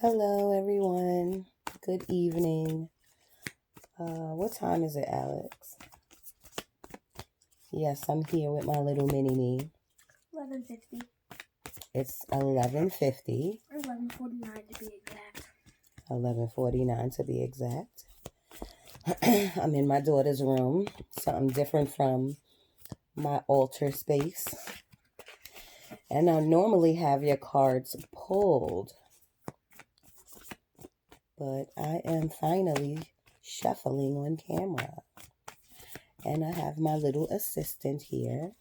Hello, everyone. Good evening. What time is it, Alex? Yes, I'm here with my little mini-me. 11:50. It's 11:50. Or 11:49 to be exact. 11:49 to be exact. I'm in my daughter's room. Something different from my altar space. And I normally have your cards pulled. But I am finally shuffling on camera. And I have my little assistant here.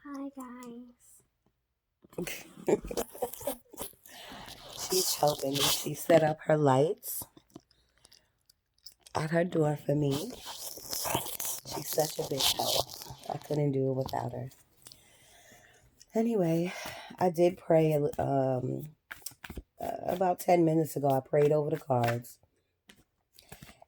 Hi, guys. She's helping me. She set up her lights at her door for me. She's such a big help. I couldn't do it without her. Anyway, I did pray about 10 minutes ago. I prayed over the cards.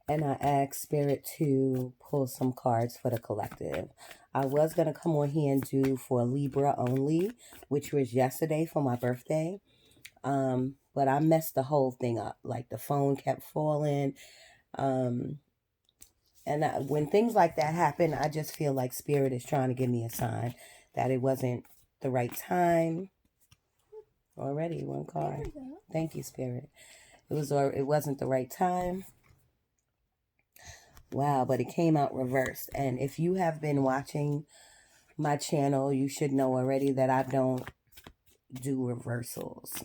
And I asked Spirit to pull some cards for the collective. I was going to come on here and do for Libra only, which was yesterday for my birthday. But I messed the whole thing up. Like the phone kept falling. And when things like that happen, I just feel like Spirit is trying to give me a sign that it wasn't the right time. Already one card. Thank you, Spirit. It wasn't the right time. Wow, but it came out reversed. And if you have been watching my channel, you should know already that I don't do reversals.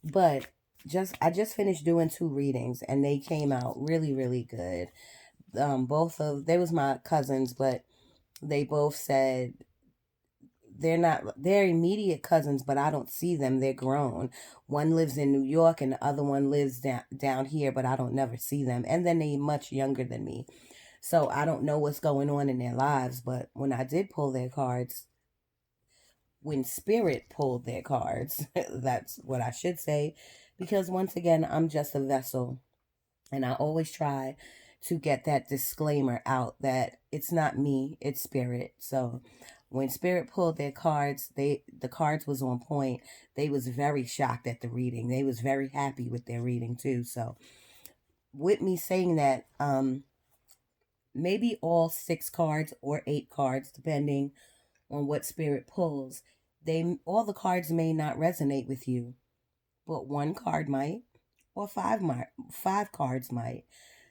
But I just finished doing 2 readings and they came out really, really good. They was my cousins, but they both said they're immediate cousins, but I don't see them. They're grown. One lives in New York and the other one lives down here, but I don't never see them. And then they're much younger than me. So I don't know what's going on in their lives. But when I did pull their cards, when Spirit pulled their cards, that's what I should say. Because once again, I'm just a vessel. And I always try to get that disclaimer out that it's not me, it's Spirit. So when Spirit pulled their cards, the cards was on point. They was very shocked at the reading. They was very happy with their reading too. So with me saying that, maybe all 6 cards or 8 cards, depending on what Spirit pulls, all the cards may not resonate with you, but 1 card might, or 5 cards might.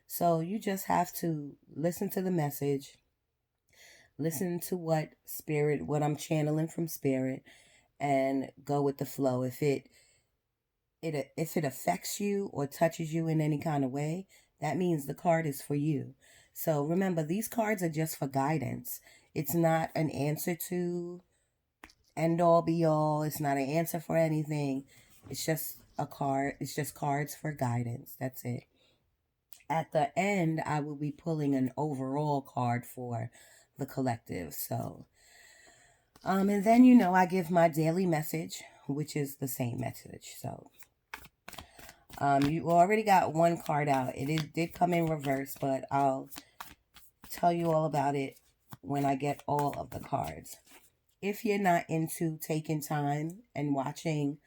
So you just have to listen to the message, listen to what I'm channeling from Spirit, and go with the flow. If it affects you or touches you in any kind of way, that means the card is for you. So remember, these cards are just for guidance. It's not an answer to end all be all. It's not an answer for anything. It's just a card. It's just cards for guidance. That's it. At the end, I will be pulling an overall card for the collective. So, and then, I give my daily message, which is the same message. So, you already got 1 card out. It did come in reverse, but I'll tell you all about it when I get all of the cards. If you're not into taking time and watching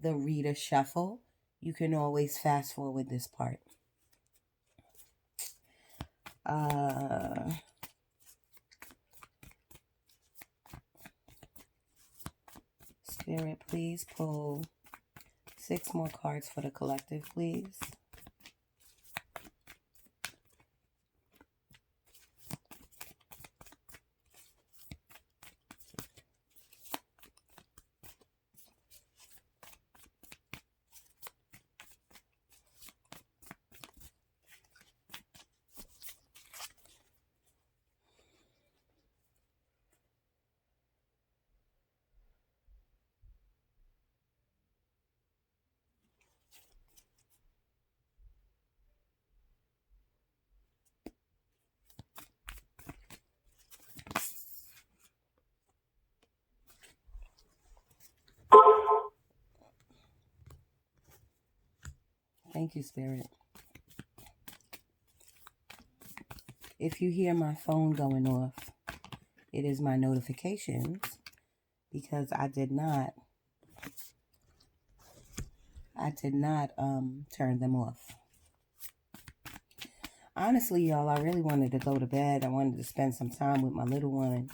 the reader shuffle, you can always fast forward this part. Spirit, please pull 6 more cards for the collective, please. Thank you, Spirit. If you hear my phone going off, it is my notifications because I did not turn them off. Honestly, y'all, I really wanted to go to bed. I wanted to spend some time with my little one.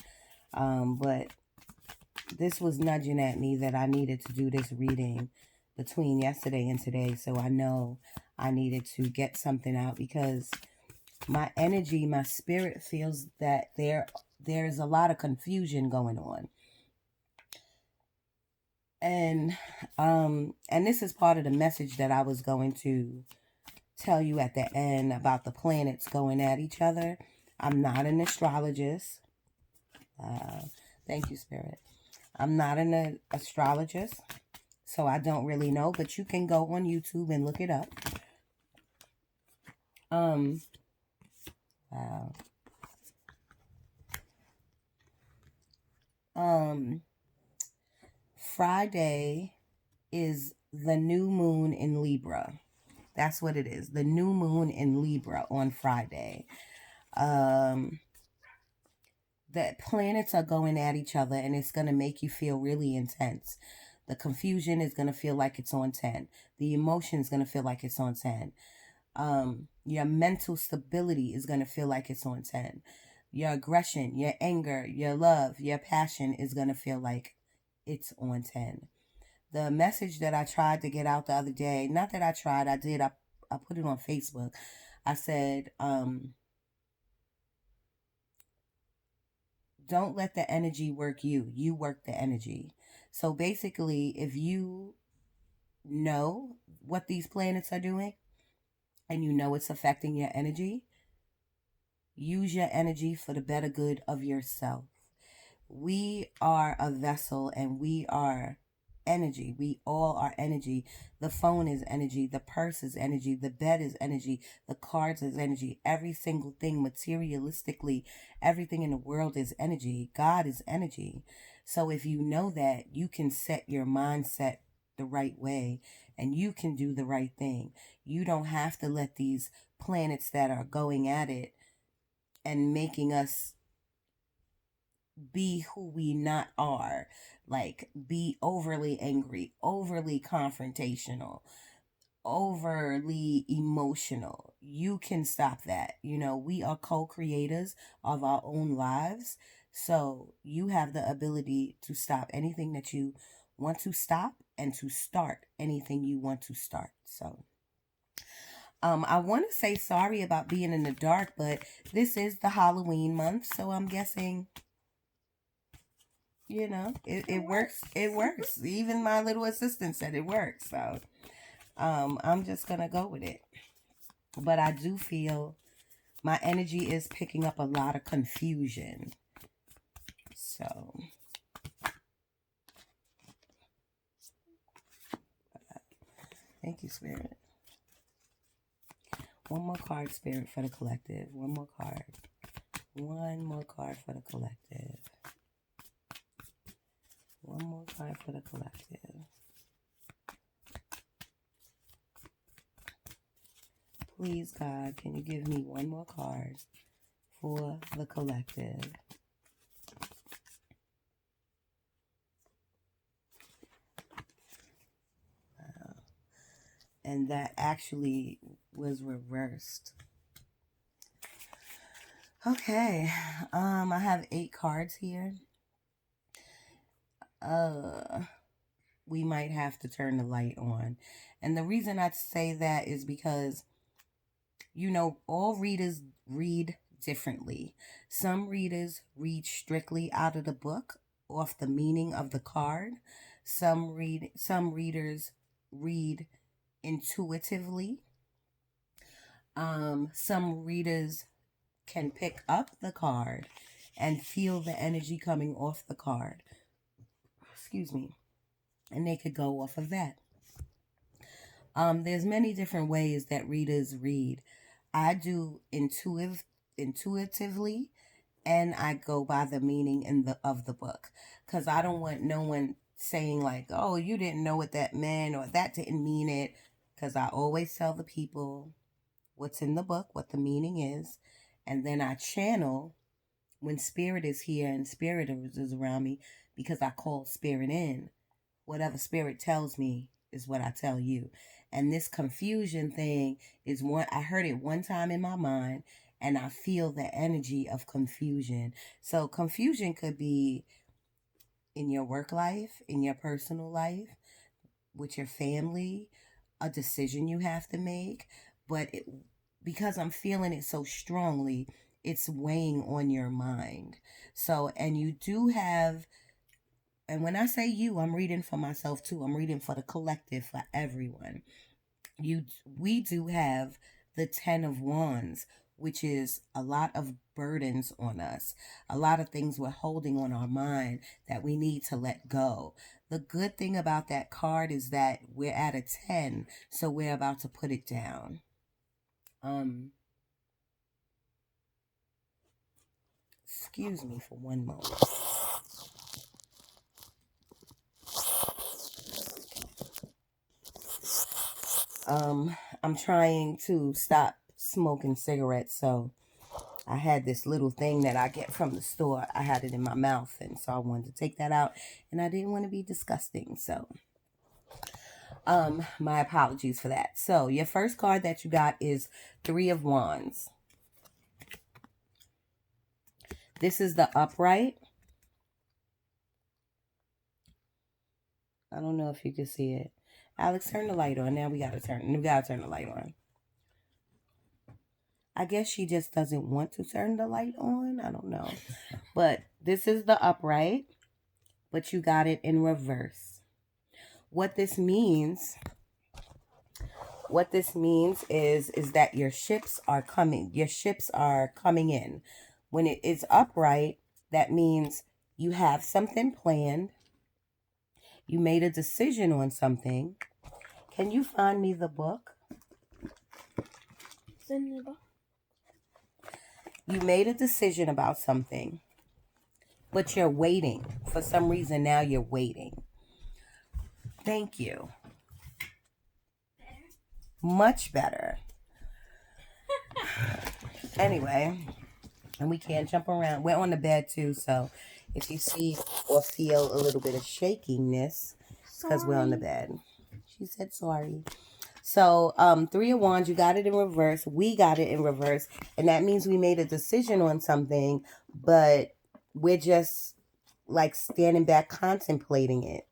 But this was nudging at me that I needed to do this reading between yesterday and today. So I know I needed to get something out because my energy, my spirit feels that there's a lot of confusion going on. And this is part of the message that I was going to tell you at the end about the planets going at each other. I'm not an astrologist. Thank you, Spirit. I'm not an astrologist, so I don't really know, but you can go on YouTube and look it up. Wow. Friday is the new moon in Libra. That's what it is. The new moon in Libra on Friday. The planets are going at each other, and it's going to make you feel really intense. The confusion is going to feel like it's on 10. The emotion is going to feel like it's on 10. Your mental stability is going to feel like it's on 10. Your aggression, your anger, your love, your passion is going to feel like it's on 10. The message that I tried to get out the other day, not that I tried, I did, I put it on Facebook. I said, don't let the energy work you. You work the energy. So basically, if you know what these planets are doing and you know it's affecting your energy, use your energy for the better good of yourself. We are a vessel and we are energy. We all are energy. The phone is energy. The purse is energy. The bed is energy. The cards is energy. Every single thing materialistically, everything in the world is energy. God is energy. So if you know that, you can set your mindset the right way and you can do the right thing. You don't have to let these planets that are going at it and making us be who we not are, like be overly angry, overly confrontational, overly emotional. You can stop that. You know, we are co-creators of our own lives, so you have the ability to stop anything that you want to stop and to start anything you want to start. So I want to say sorry about being in the dark, but this is the Halloween month, so I'm guessing, you know, it works. It works. Even my little assistant said it works. So I'm just going to go with it. But I do feel my energy is picking up a lot of confusion. So thank you, Spirit. One more card, Spirit, for the collective. One more card. One more card for the collective. One more card for the collective. Please, God, can you give me one more card for the collective? Wow. And that actually was reversed. Okay. I have 8 cards here. We might have to turn the light on. And the reason I say that is because, you know, all readers read differently. Some readers read strictly out of the book, off the meaning of the card. Some readers read intuitively. Some readers can pick up the card and feel the energy coming off the card. Excuse me. And they could go off of that. There's many different ways that readers read. I do intuitively, and I go by the meaning of the book, because I don't want no one saying like, oh, you didn't know what that meant or that didn't mean it, because I always tell the people what's in the book, what the meaning is, and then I channel when spirit is here and spirit is around me, because I called spirit in. Whatever spirit tells me is what I tell you. And this confusion thing is one, I heard it one time in my mind, and I feel the energy of confusion. So confusion could be in your work life, in your personal life, with your family, a decision you have to make. But because I'm feeling it so strongly, it's weighing on your mind. So, and you do have, and when I say you, I'm reading for myself too. I'm reading for the collective, for everyone. We do have the 10 of Wands, which is a lot of burdens on us, a lot of things we're holding on our mind that we need to let go. The good thing about that card is that we're at a 10, so we're about to put it down. Excuse me for one moment. I'm trying to stop smoking cigarettes, so I had this little thing that I get from the store. I had it in my mouth, and so I wanted to take that out, and I didn't want to be disgusting, so my apologies for that. So your first card that you got is 3 of Wands. This is the upright. I don't know if you can see it. Alex, turn the light on. Now we gotta turn the light on. I guess she just doesn't want to turn the light on. I don't know. But this is the upright, but you got it in reverse. What this means is that your ships are coming. Your ships are coming in. When it is upright, that means you have something planned. You made a decision on something. Can you find me the book? It's in the book. You made a decision about something, but you're waiting. For some reason now you're waiting. Thank you. Much better. Anyway, and we can't jump around. We're on the bed too, so if you see or feel a little bit of shakiness, because we're on the bed. She said sorry. So 3 of Wands, you got it in reverse. We got it in reverse. And that means we made a decision on something, but we're just like standing back contemplating it.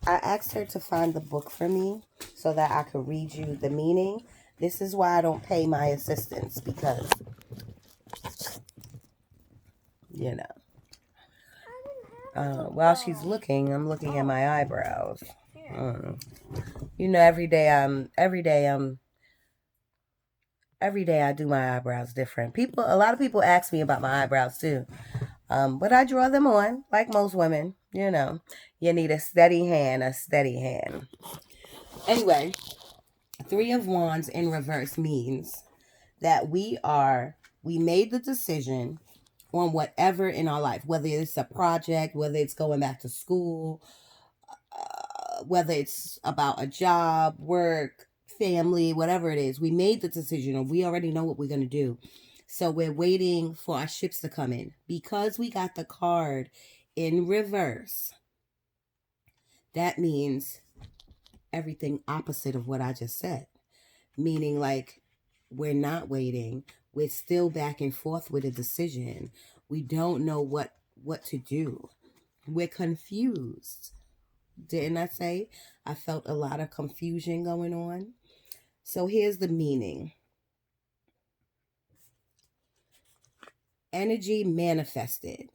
I asked her to find the book for me so that I could read you the meaning. This is why I don't pay my assistants, because, you know. While she's looking, I'm looking at my eyebrows. You know, every day I do my eyebrows different. A lot of people ask me about my eyebrows too. But I draw them on like most women, you know. You need a steady hand. Anyway, 3 of Wands in reverse means that we made the decision on whatever in our life, whether it's a project, whether it's going back to school, whether it's about a job, work, family, whatever it is. We made the decision, or we already know what we're going to do. So we're waiting for our ships to come in. Because we got the card in reverse, that means everything opposite of what I just said. Meaning, like, we're not waiting. We're still back and forth with a decision. We don't know what to do. We're confused. Didn't I say I felt a lot of confusion going on? So here's the meaning. Energy manifested.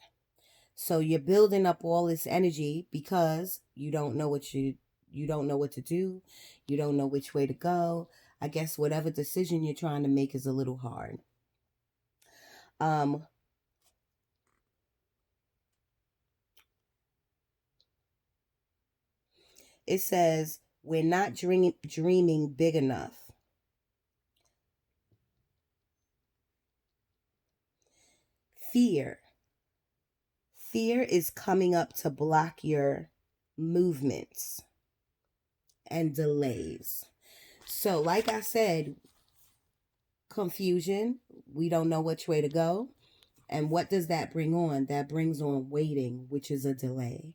So you're building up all this energy because you don't know what to do. You don't know which way to go. I guess whatever decision you're trying to make is a little hard. It says we're not dreaming big enough. Fear is coming up to block your movements and delays. So like I said, confusion, we don't know which way to go. And what does that bring on? That brings on waiting, which is a delay.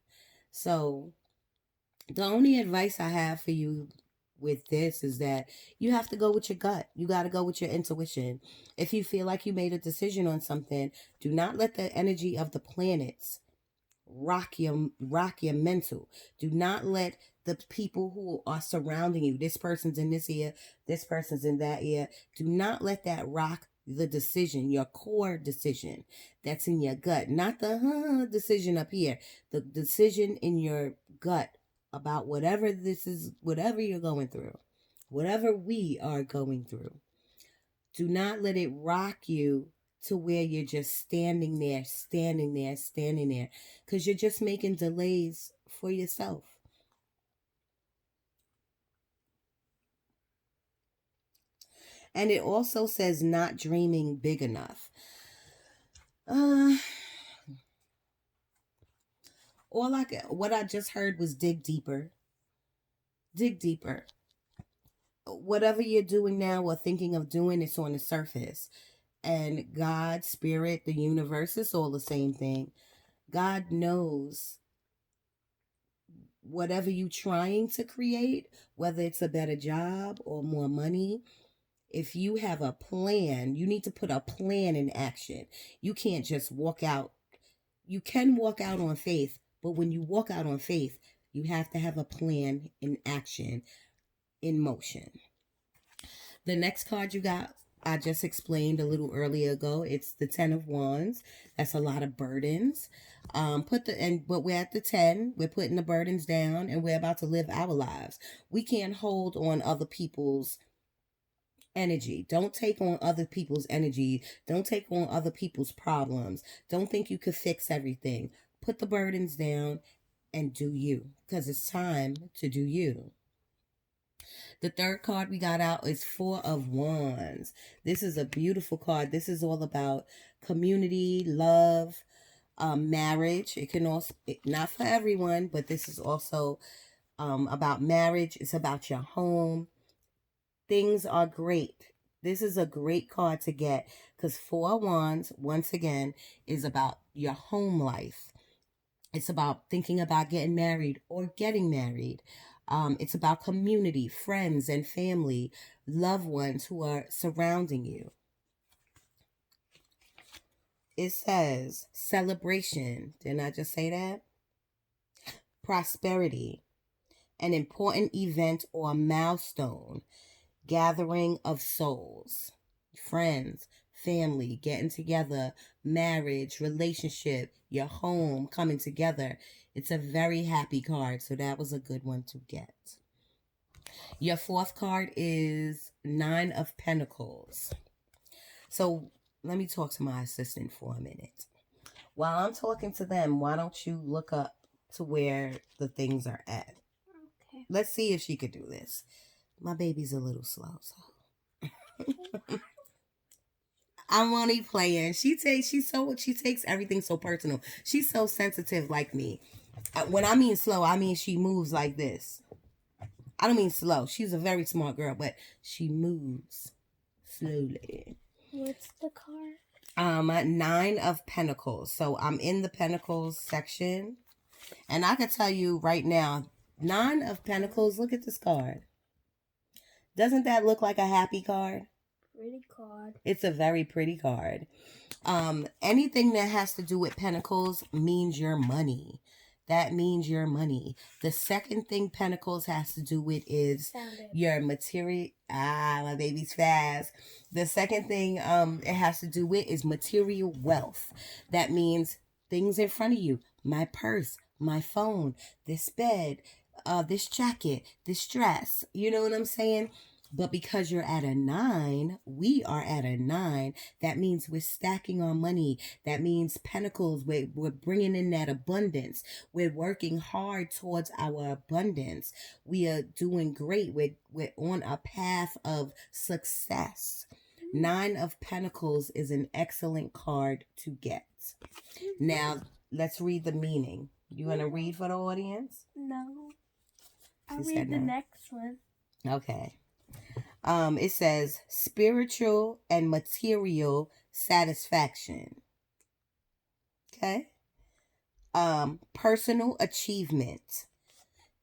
So the only advice I have for you with this is that you have to go with your gut. You got to go with your intuition. If you feel like you made a decision on something, do not let the energy of the planets rock your mental. Do not let the people who are surrounding you, this person's in this ear, this person's in that ear, do not let that rock the decision, your core decision that's in your gut, not the decision up here, the decision in your gut about whatever this is, whatever you're going through, whatever we are going through. Do not let it rock you to where you're just standing there, because you're just making delays for yourself. And it also says not dreaming big enough. What I just heard was dig deeper. Dig deeper. Whatever you're doing now or thinking of doing, it's on the surface. And God, spirit, the universe, it's all the same thing. God knows whatever you're trying to create, whether it's a better job or more money. If you have a plan, you need to put a plan in action. You can't just walk out. You can walk out on faith, but when you walk out on faith, you have to have a plan in action, in motion. The next card you got, I just explained a little earlier ago. It's the 10 of Wands. That's a lot of burdens. But we're at the 10. We're putting the burdens down, and we're about to live our lives. We can't hold on other people's energy. Don't take on other people's energy. Don't take on other people's problems. Don't think you could fix everything. Put the burdens down and do you, because it's time to do you. The third card we got out is 4 of Wands. This is a beautiful card. This is all about community, love, marriage. It can also, not for everyone, but this is also about marriage. It's about your home. Things are great. This is a great card to get because 4 of Wands, once again, is about your home life. It's about thinking about getting married or getting married. It's about community, friends and family, loved ones who are surrounding you. It says celebration. Didn't I just say that? Prosperity, an important event or milestone, gathering of souls, friends, family, getting together, marriage, relationship, your home coming together. It's a very happy card, so that was a good one to get. Your fourth card is 9 of Pentacles. So let me talk to my assistant for a minute. While I'm talking to them, why don't you look up to where the things are at? Okay. Let's see if she could do this. My baby's a little slow, so. I'm only playing. She takes everything so personal. She's so sensitive like me. When I mean slow, I mean she moves like this. I don't mean slow. She's a very smart girl, but she moves slowly. What's the card? 9 of Pentacles. So I'm in the Pentacles section. And I can tell you right now, 9 of Pentacles, look at this card. Doesn't that look like a happy card? Pretty card. It's a very pretty card. Anything that has to do with Pentacles means your money. That means your money. The second thing Pentacles has to do with is your material. My baby's fast. The second thing it has to do with is material wealth. That means things in front of you. My purse, my phone, this bed, this jacket, this dress. You know what I'm saying? But because you're at a 9, we are at a 9. That means we're stacking our money. That means Pentacles, we're bringing in that abundance. We're working hard towards our abundance. We are doing great. We're on a path of success. 9 of Pentacles is an excellent card to get. Now, let's read the meaning. You want to read for the audience? No. I'll read the next one. Okay. It says spiritual and material satisfaction. Okay. Personal achievement.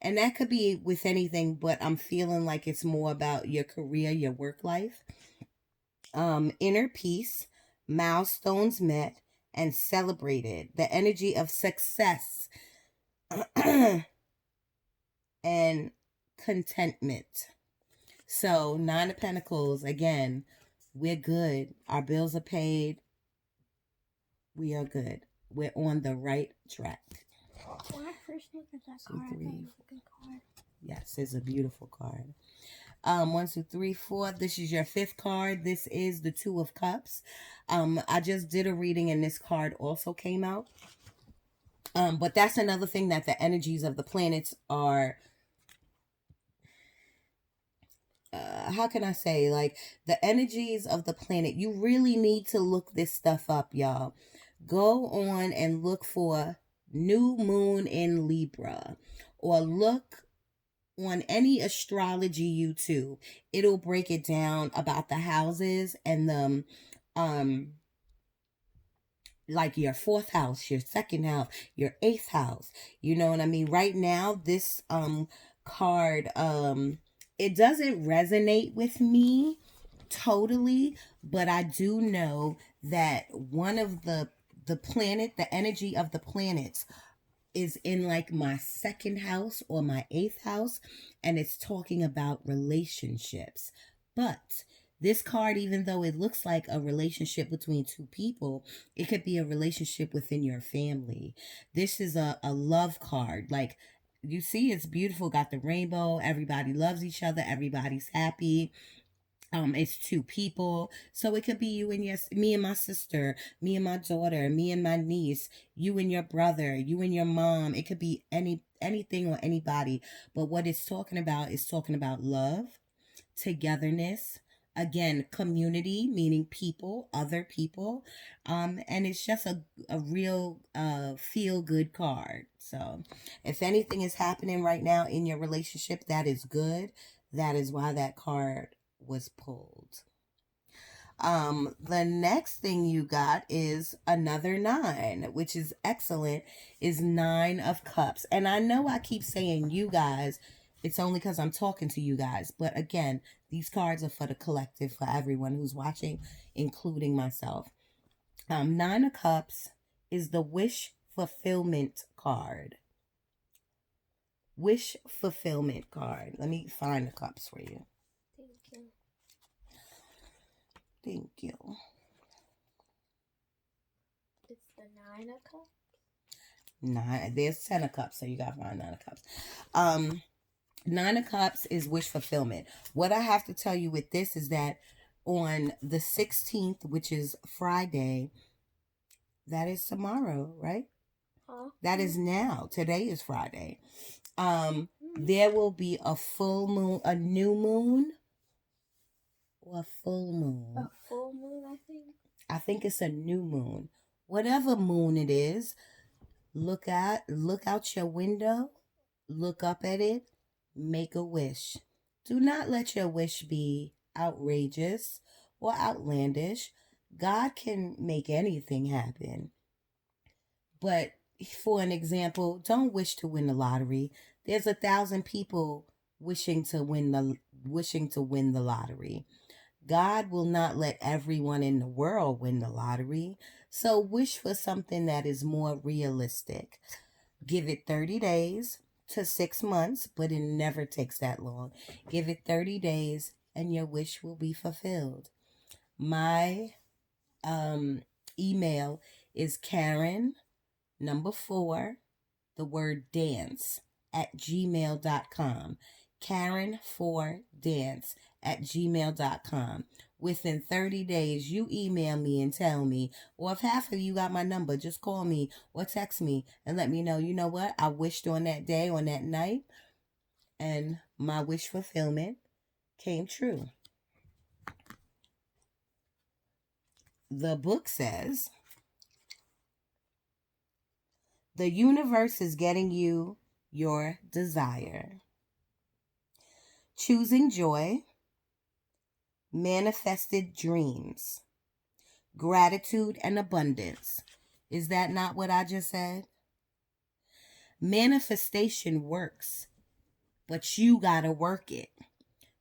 And that could be with anything, but I'm feeling like it's more about your career, your work life. Inner peace, milestones met and celebrated. The energy of success and contentment. So, Nine of Pentacles, again, we're good. Our bills are paid. We are good. We're on the right track. When I first looked at that card, I thought it was a good card. Yes, it's a beautiful card. 1, 2, 3, 4. This is your 5th card. This is the Two of Cups. I just did a reading and this card also came out. But that's another thing that the energies of the planets are, how can I say, like the energies of the planet. You really need to look this stuff up, y'all. Go on and look for new moon in Libra, or look on any astrology YouTube. It'll break it down about the houses and the like your 4th house, your 2nd house, your 8th house. You know what I mean? Right now, this card, it doesn't resonate with me totally, but I do know that one of the planet, the energy of the planets is in like my 2nd house or my 8th house, and it's talking about relationships. But this card, even though it looks like a relationship between two people, it could be a relationship within your family. This is a love card. Like, you see, it's beautiful, got the rainbow, everybody loves each other, everybody's happy. It's 2 people. So it could be you and me and my sister, me and my daughter, me and my niece, you and your brother, you and your mom. It could be anything or anybody. But what it's talking about is talking about love, togetherness, again, community, meaning people, other people. And it's just a real feel good card. So if anything is happening right now in your relationship that is good, that is why that card was pulled. The next thing you got is another 9, which is excellent, is 9 of Cups. And I know I keep saying you guys, it's only because I'm talking to you guys. But again, these cards are for the collective, for everyone who's watching, including myself. 9 of Cups is the wish fulfillment card. Wish fulfillment card. Let me find the cups for you. Thank you. It's the 9 of Cups? 9. There's 10 of Cups, so you gotta find 9 of Cups. 9 of Cups is wish fulfillment. What I have to tell you with this is that on the 16th, which is Friday, that is tomorrow, right? That is now. Today is Friday. There will be a full moon, a new moon, or a full moon. A full moon, I think. I think it's a new moon. Whatever moon it is, look out your window, look up at it, make a wish. Do not let your wish be outrageous or outlandish. God can make anything happen. But for an example, don't wish to win the lottery. There's 1,000 people wishing to win the lottery. God will not let everyone in the world win the lottery. So wish for something that is more realistic. Give it 30 days to 6 months, but it never takes that long. Give it 30 days and your wish will be fulfilled. My email is Karen, number 4, the word dance, @gmail.com. Karen4dance@gmail.com. Within 30 days, you email me and tell me, or if half of you got my number, just call me or text me and let me know, you know what, I wished on that day, on that night, and my wish fulfillment came true. The book says, the universe is getting you your desire. Choosing joy, manifested dreams, gratitude and abundance Is that not what I just said? Manifestation works, but you gotta work it.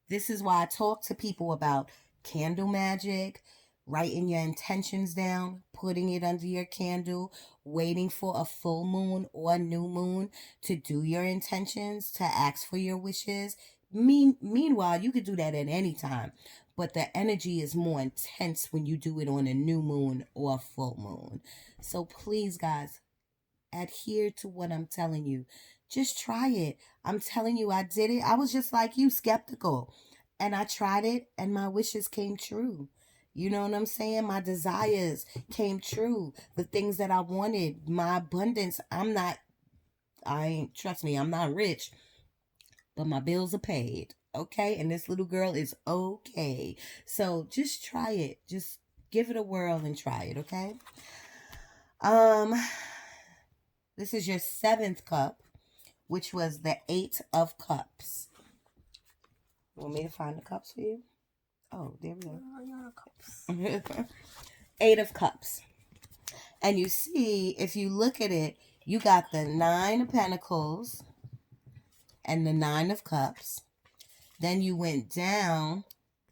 This is why I talk to people about candle magic, writing your intentions down, putting it under your candle, waiting for a full moon or a new moon to do your intentions, to ask for your wishes. Meanwhile, you could do that at any time, but the energy is more intense when you do it on a new moon or a full moon. So please, guys, adhere to what I'm telling you. Just try it. I'm telling you, I did it. I was just like you, skeptical. And I tried it, and my wishes came true. You know what I'm saying? My desires came true. The things that I wanted, my abundance. Trust me, I'm not rich, but my bills are paid. Okay? And this little girl is okay. So just try it. Just give it a whirl and try it, okay? This is your 7th cup, which was the 8 of Cups. You want me to find the cups for you? Oh, there we go. 8 of Cups. And you see, if you look at it, you got the 9 of Pentacles and the 9 of Cups. Then you went down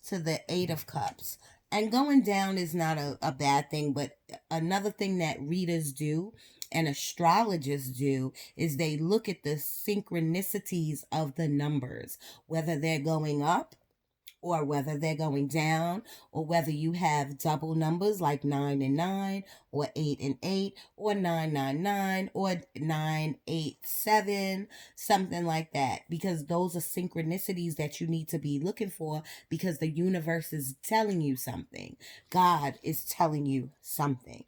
to the 8 of Cups. And going down is not a bad thing, but another thing that readers do and astrologers do is they look at the synchronicities of the numbers, whether they're going up or whether they're going down, or whether you have double numbers like 9 and 9, or 8 and 8, or 999, or 987, something like that. Because those are synchronicities that you need to be looking for, because the universe is telling you something. God is telling you something.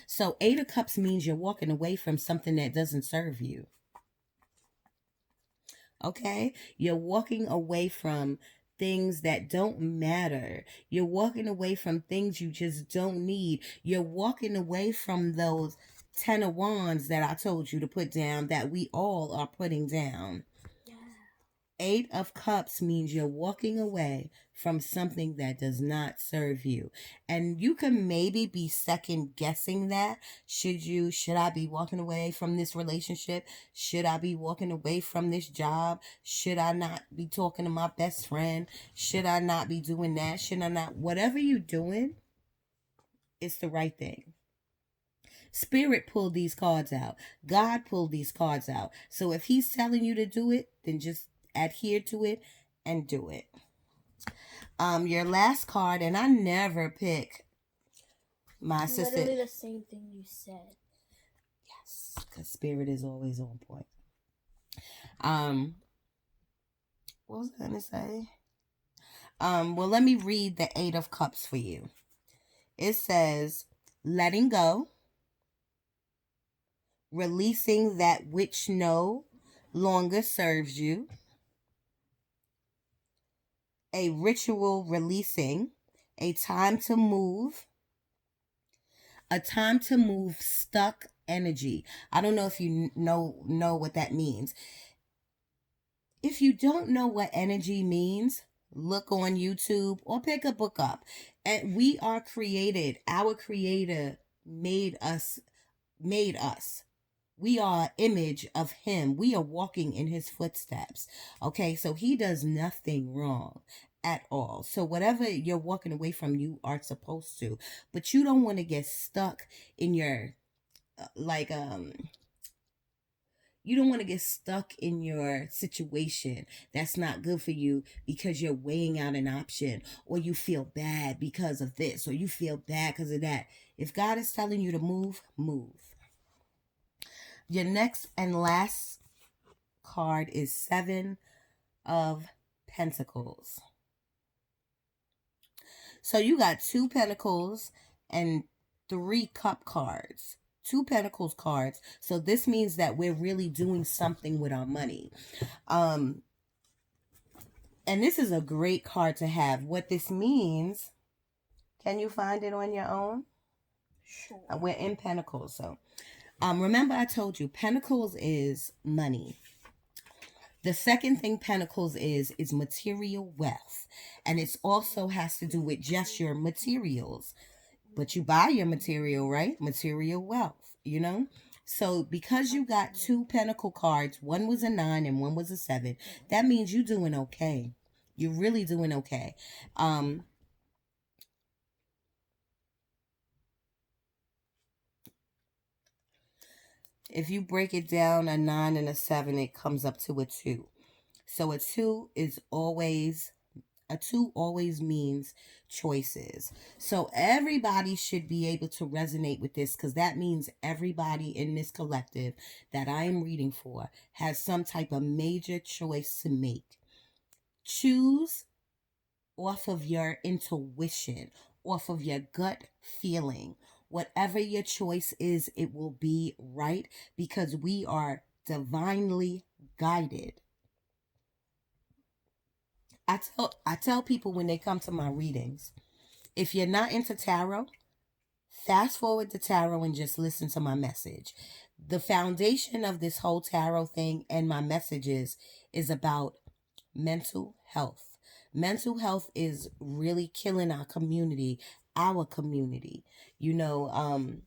So 8 of Cups means you're walking away from something that doesn't serve you. Okay? You're walking away from things that don't matter. You're walking away from things you just don't need. You're walking away from those 10 of Wands that I told you to put down, that we all are putting down. 8 of Cups means you're walking away from something that does not serve you. And you can maybe be second guessing that. Should I be walking away from this relationship? Should I be walking away from this job? Should I not be talking to my best friend? Should I not be doing that? Should I not? Whatever you're doing, it's the right thing. Spirit pulled these cards out. God pulled these cards out. So if he's telling you to do it, then just adhere to it and do it. Your last card, and I never pick my sister. Literally the same thing you said. Yes, because Spirit is always on point. What was I gonna say? Well, let me read the 8 of Cups for you. It says, letting go, releasing that which no longer serves you, a ritual releasing, a time to move stuck energy. I don't know if you know what that means. If you don't know what energy means, look on YouTube or pick a book up. And we are created. Our Creator made us. We are image of him. We are walking in his footsteps. Okay, so he does nothing wrong at all. So whatever you're walking away from, you are supposed to. But you don't want to get stuck in your you don't want to get stuck in your situation that's not good for you, because you're weighing out an option, or you feel bad because of this, or you feel bad because of that. If God is telling you to move, move. Your next and last card is 7 of Pentacles. So you got 2 Pentacles and 3 Cup cards. 2 Pentacles cards. So this means that we're really doing something with our money. And this is a great card to have. What this means, can you find it on your own? Sure. We're in Pentacles, so remember I told you Pentacles is money. The second thing Pentacles is material wealth. And it also has to do with just your materials. But you buy your material, right? Material wealth, you know? So because you got two pentacle cards, one was a 9 and one was a 7, that means you're doing okay. You're really doing okay. If you break it down, a 9 and a 7, it comes up to a 2. So a 2 always means choices. So everybody should be able to resonate with this, because that means everybody in this collective that I am reading for has some type of major choice to make. Choose off of your intuition, off of your gut feeling. Whatever your choice is, it will be right, because we are divinely guided. I tell people when they come to my readings, if you're not into tarot, fast forward the tarot and just listen to my message. The foundation of this whole tarot thing and my messages is about mental health. Mental health is really killing our community, our community. You know,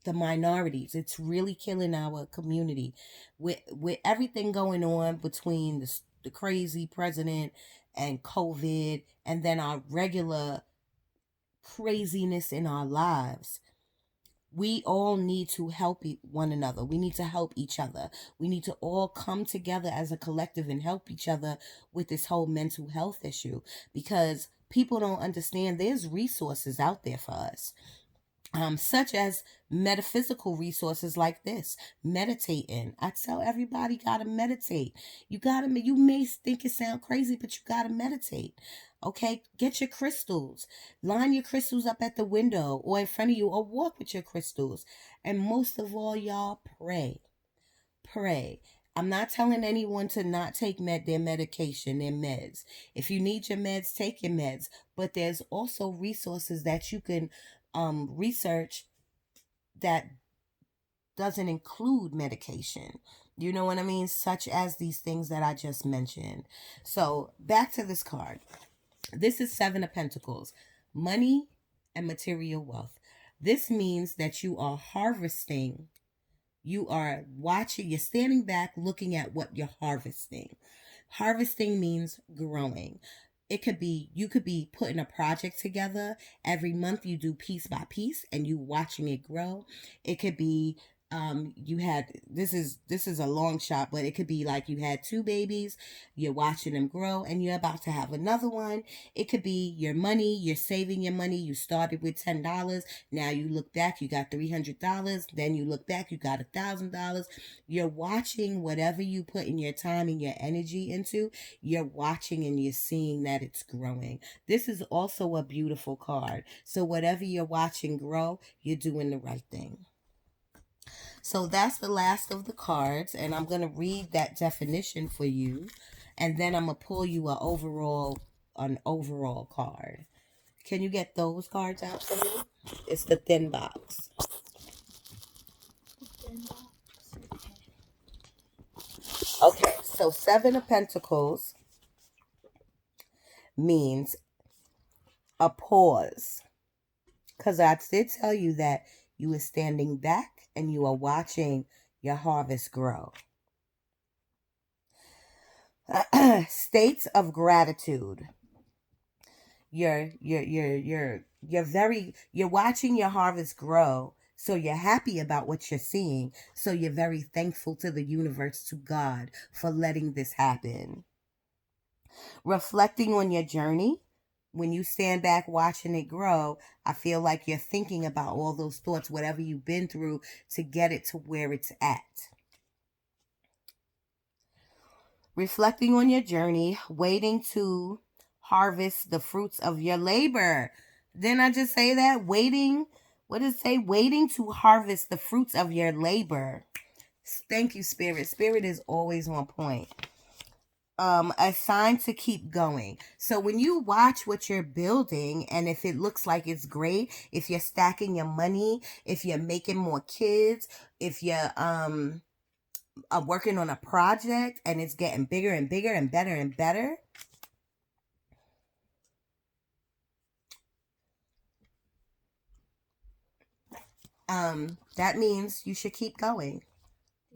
the minorities. It's really killing our community with everything going on between the crazy president and COVID, and then our regular craziness in our lives. We all need to help one another. We need to help each other. We need to all come together as a collective and help each other with this whole mental health issue, because people don't understand there's resources out there for us. Such as metaphysical resources like this, meditating. I tell everybody, gotta meditate. You may think it sound crazy, but you gotta meditate. Okay, get your crystals. Line your crystals up at the window or in front of you, or walk with your crystals. And most of all, y'all, pray. Pray. I'm not telling anyone to not take their medication, their meds. If you need your meds, take your meds. But there's also resources that you can research that doesn't include medication. You know what I mean? Such as these things that I just mentioned. So back to this card. This is 7 of Pentacles. Money and material wealth. This means that you are harvesting. You are watching, you're standing back looking at what you're harvesting. Harvesting means growing. You could be putting a project together. Every month you do piece by piece and you watching it grow. It could be you had this is a long shot, but it could be like you had 2 babies, you're watching them grow and you're about to have another one. It could be your money, you're saving your money. You started with $10, now you look back, you got $300. Then you look back, you got $1,000. You're watching whatever you put in your time and your energy into. You're watching and you're seeing that it's growing. This is also a beautiful card. So whatever you're watching grow, you're doing the right thing. So that's the last of the cards, and I'm going to read that definition for you, and then I'm going to pull you an overall card. Can you get those cards out for me? It's the thin box. Okay, so 7 of Pentacles means a pause. Because I did tell you that you were standing back and you are watching your harvest grow. States of gratitude. You're watching your harvest grow. So you're happy about what you're seeing. So you're very thankful to the universe, to God, for letting this happen. Reflecting on your journey. When you stand back watching it grow, I feel like you're thinking about all those thoughts, whatever you've been through to get it to where it's at. Reflecting on your journey, waiting to harvest the fruits of your labor. Didn't I just say that? Waiting. What does it say? Waiting to harvest the fruits of your labor. Thank you, Spirit. Spirit is always on point. A sign to keep going. So when you watch what you're building, and if it looks like it's great, if you're stacking your money, if you're making more kids, if you're working on a project and it's getting bigger and bigger and better and better, that means you should keep going.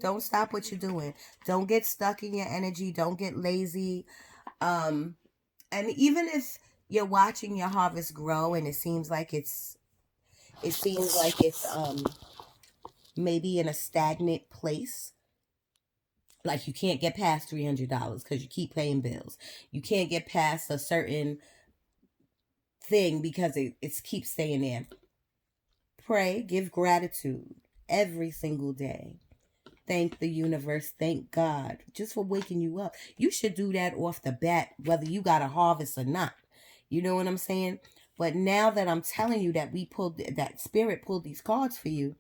Don't stop what you're doing. Don't get stuck in your energy. Don't get lazy. And even if you're watching your harvest grow and it seems like it's maybe in a stagnant place, like you can't get past $300 because you keep paying bills. You can't get past a certain thing because it keeps staying there. Pray, give gratitude every single day. Thank the universe, thank God, just for waking you up. You should do that off the bat, whether you got a harvest or not. You know what I'm saying? But now that I'm telling you that that spirit pulled these cards for you,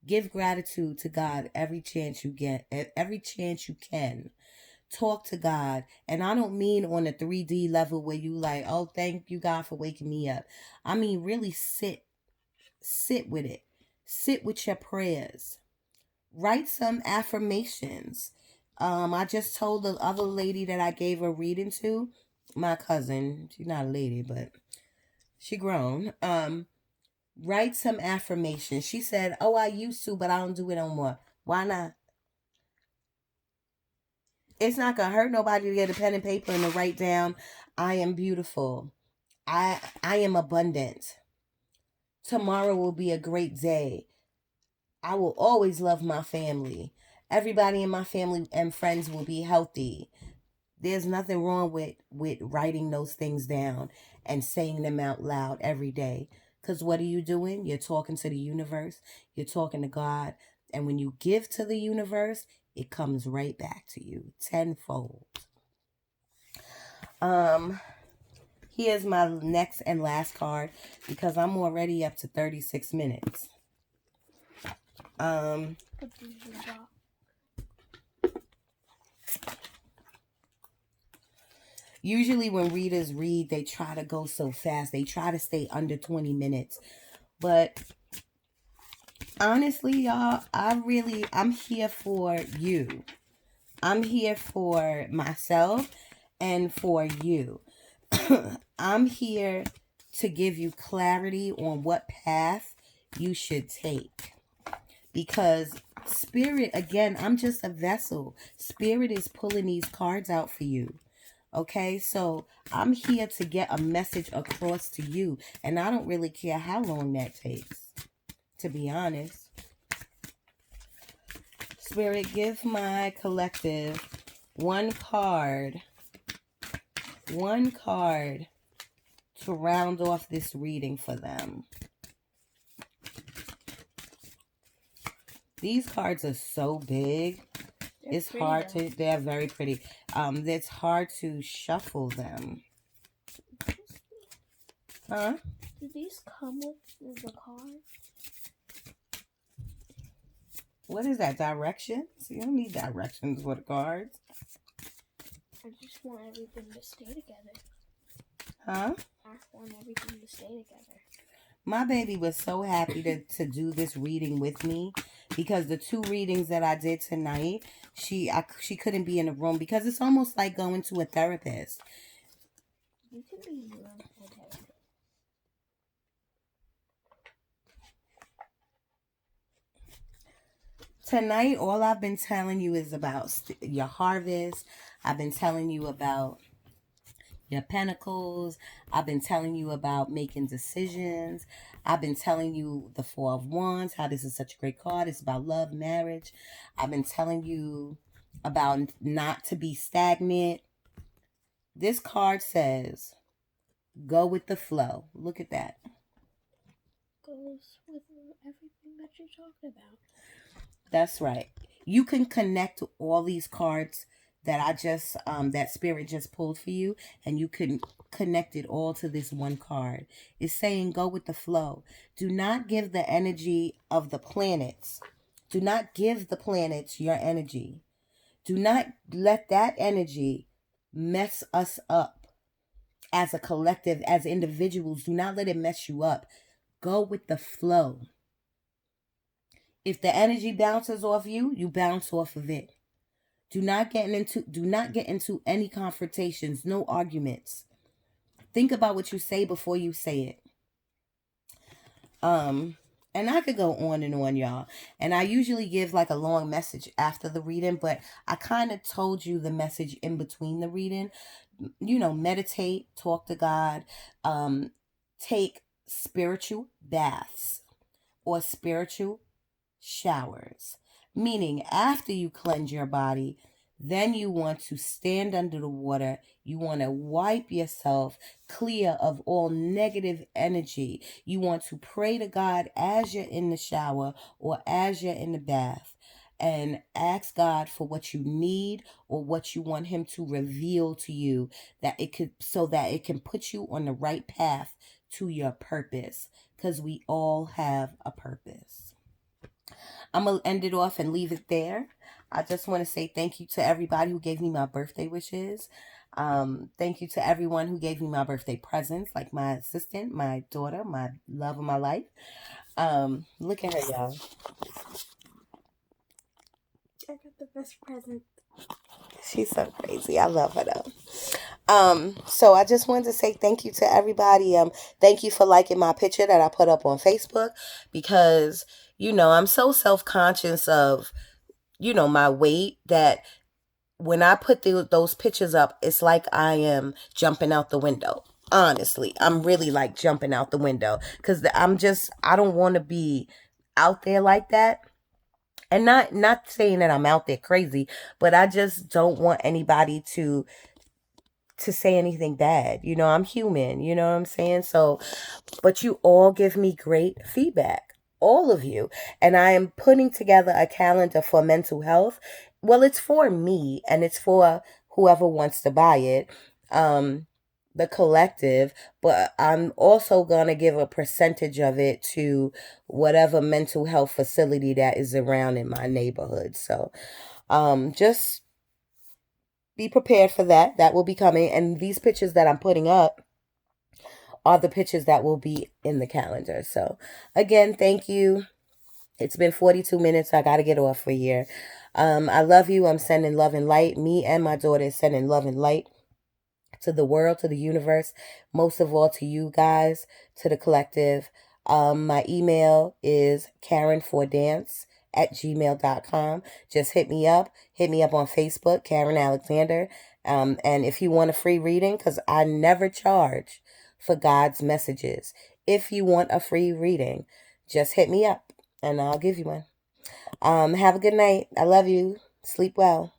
give gratitude to God every chance you get, every chance you can. Talk to God. And I don't mean on a 3D level where you like, oh, thank you, God, for waking me up. I mean, really sit with it. Sit with your prayers. Write some affirmations. I just told the other lady that I gave a reading to, my cousin, she's not a lady, but she grown. Write some affirmations. She said, oh, I used to, but I don't do it no more. Why not? It's not gonna hurt nobody to get a pen and paper and to write down, I am beautiful. I am abundant. Tomorrow will be a great day. I will always love my family. Everybody in my family and friends will be healthy. There's nothing wrong with writing those things down and saying them out loud every day. Because what are you doing? You're talking to the universe. You're talking to God. And when you give to the universe, it comes right back to you tenfold. Here's my next and last card because I'm already up to 36 minutes. Usually when readers read, they try to go so fast. They try to stay under 20 minutes. But honestly, y'all, I'm here for you. I'm here for myself and for you. I'm here to give you clarity on what path you should take. Because Spirit, again, I'm just a vessel. Spirit is pulling these cards out for you. Okay, so I'm here to get a message across to you. And I don't really care how long that takes, to be honest. Spirit, give my collective one card to round off this reading for them. These cards are so big. It's hard to, they're very pretty. It's hard to shuffle them. Huh? Do these come with the card? What is that, directions? You don't need directions for the cards. I just want everything to stay together. Huh? I want everything to stay together. My baby was so happy to do this reading with me because the 2 readings that I did tonight, she couldn't be in the room because it's almost like going to a therapist. You can be your own therapist. Tonight, all I've been telling you is about your harvest. I've been telling you about your pentacles. I've been telling you about making decisions. I've been telling you the 4 of Wands, how this is such a great card. It's about love, marriage. I've been telling you about not to be stagnant. This card says, go with the flow. Look at that. Goes with everything that you're talking about. That's right. You can connect all these cards that I just, that Spirit just pulled for you, and you can connect it all to this one card. It's saying go with the flow. Do not give the energy of the planets. Do not give the planets your energy. Do not let that energy mess us up as a collective, as individuals. Do not let it mess you up. Go with the flow. If the energy bounces off you, you bounce off of it. Do not get into any confrontations, no arguments. Think about what you say before you say it. And I could go on and on, y'all. And I usually give like a long message after the reading, but I kind of told you the message in between the reading. You know, meditate, talk to God, take spiritual baths or spiritual showers. Meaning, after you cleanse your body, then you want to stand under the water. You want to wipe yourself clear of all negative energy. You want to pray to God as you're in the shower or as you're in the bath and ask God for what you need or what you want him to reveal to you that it could so that it can put you on the right path to your purpose, because we all have a purpose. I'm going to end it off and leave it there. I just want to say thank you to everybody who gave me my birthday wishes. Thank you to everyone who gave me my birthday presents, like my assistant, my daughter, my love of my life. Look at her, y'all. I got the best present. She's so crazy. I love her though. So I just wanted to say thank you to everybody. Thank you for liking my picture that I put up on Facebook, because, you know, I'm so self-conscious of, you know, my weight that when I put those pictures up, it's like I am jumping out the window. Honestly, I'm really like jumping out the window, because I don't want to be out there like that. And not saying that I'm out there crazy, but I just don't want anybody to say anything bad. You know, I'm human, you know what I'm saying? So, but you all give me great feedback, all of you. And I am putting together a calendar for mental health. Well, it's for me and it's for whoever wants to buy it, the collective, but I'm also going to give a percentage of it to whatever mental health facility that is around in my neighborhood. So, just be prepared for that. That will be coming. And these pictures that I'm putting up are the pictures that will be in the calendar. So, again, thank you. It's been 42 minutes. I got to get off for here. I love you. I'm sending love and light. Me and my daughter is sending love and light to the world, to the universe, most of all to you guys, to the collective. My email is karenfordance@gmail.com. Just hit me up. Hit me up on Facebook, Karen Alexander. And if you want a free reading, because I never charge for God's messages. If you want a free reading, just hit me up and I'll give you one. Have a good night. I love you. Sleep well.